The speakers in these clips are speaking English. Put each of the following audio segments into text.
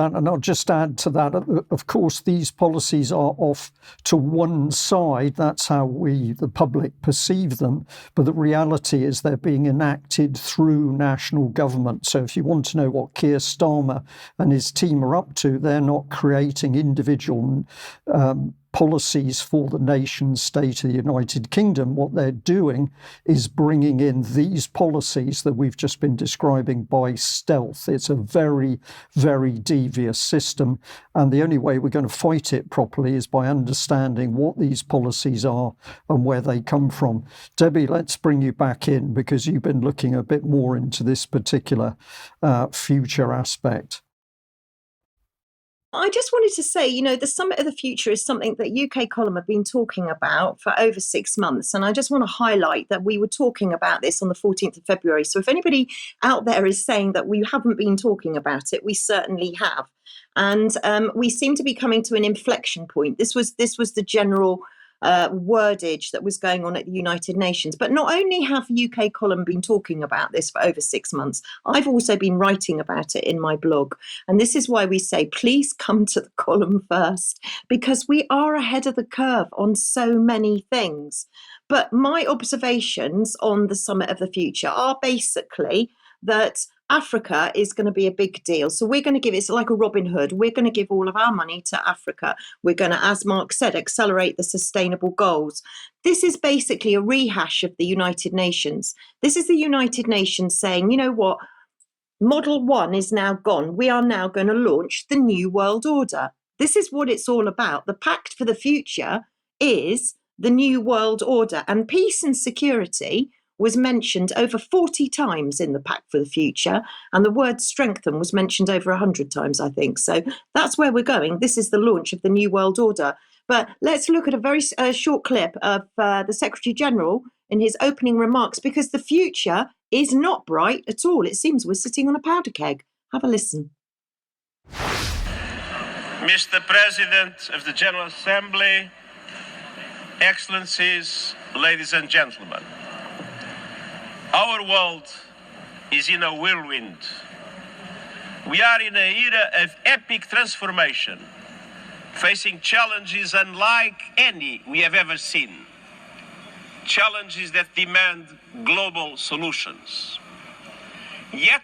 And I'll just add to that, of course, these policies are off to one side. That's how we, the public, perceive them. But the reality is they're being enacted through national government. So if you want to know what Keir Starmer and his team are up to, they're not creating individual policies for the nation state of the United Kingdom. What they're doing is bringing in these policies that we've just been describing by stealth. It's a very, very devious system. And the only way we're going to fight it properly is by understanding what these policies are and where they come from. Debi, let's bring you back in because you've been looking a bit more into this particular future aspect. I just wanted to say, the Summit of the Future is something that UK Column have been talking about for over 6 months. And I just want to highlight that we were talking about this on the 14th of February. So if anybody out there is saying that we haven't been talking about it, we certainly have. And we seem to be coming to an inflection point. This was the general wordage that was going on at the United Nations. But not only have UK Column been talking about this for over 6 months, I've also been writing about it in my blog. And this is why we say, please come to the column first, because we are ahead of the curve on so many things. But my observations on the Summit of the Future are basically that Africa is going to be a big deal. So we're going to give, it's like a Robin Hood. We're going to give all of our money to Africa. We're going to, as Mark said, accelerate the sustainable goals. This is basically a rehash of the United Nations. This is the United Nations saying, you know what? Model 1 is now gone. We are now going to launch the New World Order. This is what it's all about. The Pact for the Future is the New World Order, and peace and security was mentioned over 40 times in the Pact for the Future, and the word strengthen was mentioned over 100 times, I think. So that's where we're going. This is the launch of the New World Order. But let's look at a very short clip of the Secretary General in his opening remarks, because the future is not bright at all. It seems we're sitting on a powder keg. Have a listen. Mr. President of the General Assembly, Excellencies, ladies and gentlemen. Our world is in a whirlwind. We are in an era of epic transformation, facing challenges unlike any we have ever seen. Challenges that demand global solutions. Yet,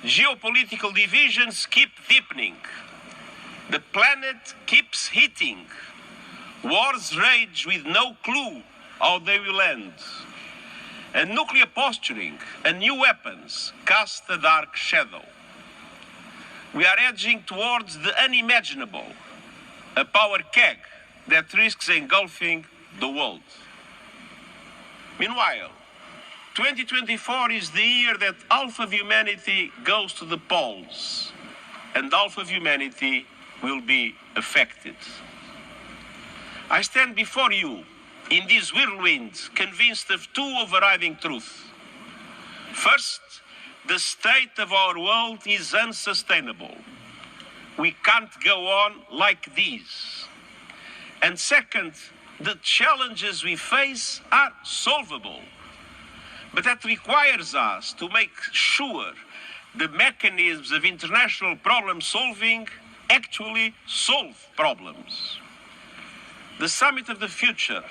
geopolitical divisions keep deepening. The planet keeps heating. Wars rage with no clue how they will end. And nuclear posturing and new weapons cast a dark shadow. We are edging towards the unimaginable, a power keg that risks engulfing the world. Meanwhile, 2024 is the year that half of humanity goes to the poles, and half of humanity will be affected. I stand before you in this whirlwind, convinced of two overriding truths. First, the state of our world is unsustainable. We can't go on like this. And second, the challenges we face are solvable. But that requires us to make sure the mechanisms of international problem solving actually solve problems. The Summit of the Future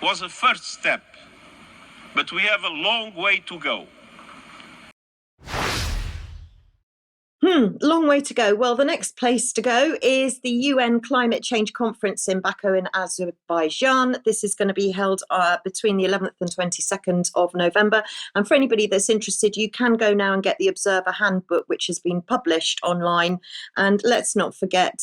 was a first step, but we have a long way to go. Long way to go. Well, the next place to go is the UN Climate Change Conference in Baku in Azerbaijan. This is going to be held between the 11th and 22nd of November. And for anybody that's interested, you can go now and get the Observer Handbook, which has been published online. And let's not forget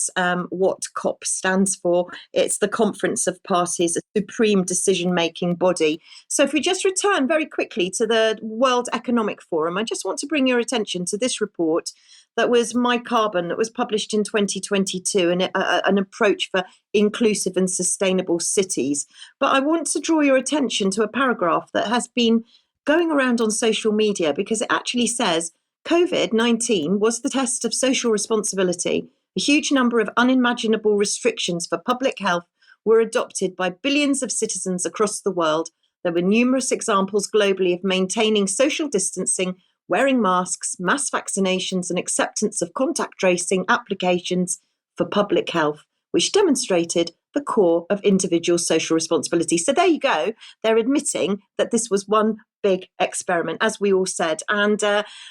what COP stands for. It's the Conference of Parties, a supreme decision-making body. So if we just return very quickly to the World Economic Forum, I just want to bring your attention to this report that was My Carbon, that was published in 2022, and an approach for inclusive and sustainable cities. But I want to draw your attention to a paragraph that has been going around on social media, because it actually says COVID-19 was the test of social responsibility. A huge number of unimaginable restrictions for public health were adopted by billions of citizens across the world. There were numerous examples globally of maintaining social distancing wearing masks, mass vaccinations, and acceptance of contact tracing applications for public health, which demonstrated the core of individual social responsibility. So there you go. They're admitting that this was one big experiment, as we all said. And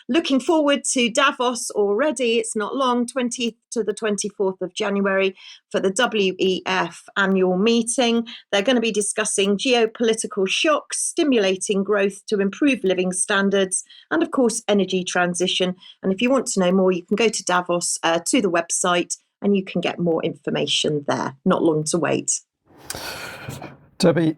looking forward to Davos already. It's not long, 20th to the 24th of January for the WEF annual meeting. They're going to be discussing geopolitical shocks, stimulating growth to improve living standards, and of course, energy transition. And if you want to know more, you can go to Davos, to the website, and you can get more information there. Not long to wait. Debi,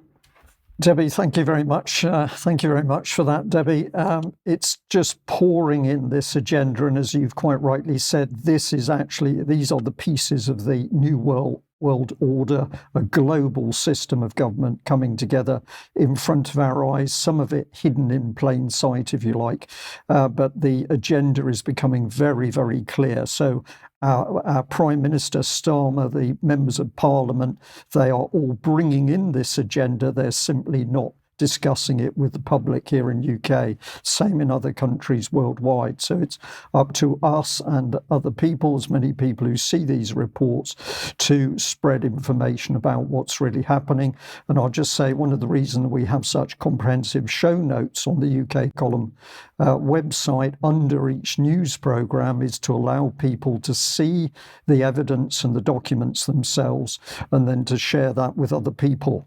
thank you very much. Thank you very much for that, Debi. It's just pouring in, this agenda, and as you've quite rightly said, these are the pieces of the new world order, a global system of government coming together in front of our eyes, some of it hidden in plain sight, if you like, but the agenda is becoming very, very clear. So our Prime Minister, Starmer, the members of Parliament, they are all bringing in this agenda. They're simply not discussing it with the public here in UK, same in other countries worldwide. So it's up to us and other people, as many people who see these reports, to spread information about what's really happening. And I'll just say one of the reasons we have such comprehensive show notes on the UK Column website under each news programme is to allow people to see the evidence and the documents themselves, and then to share that with other people.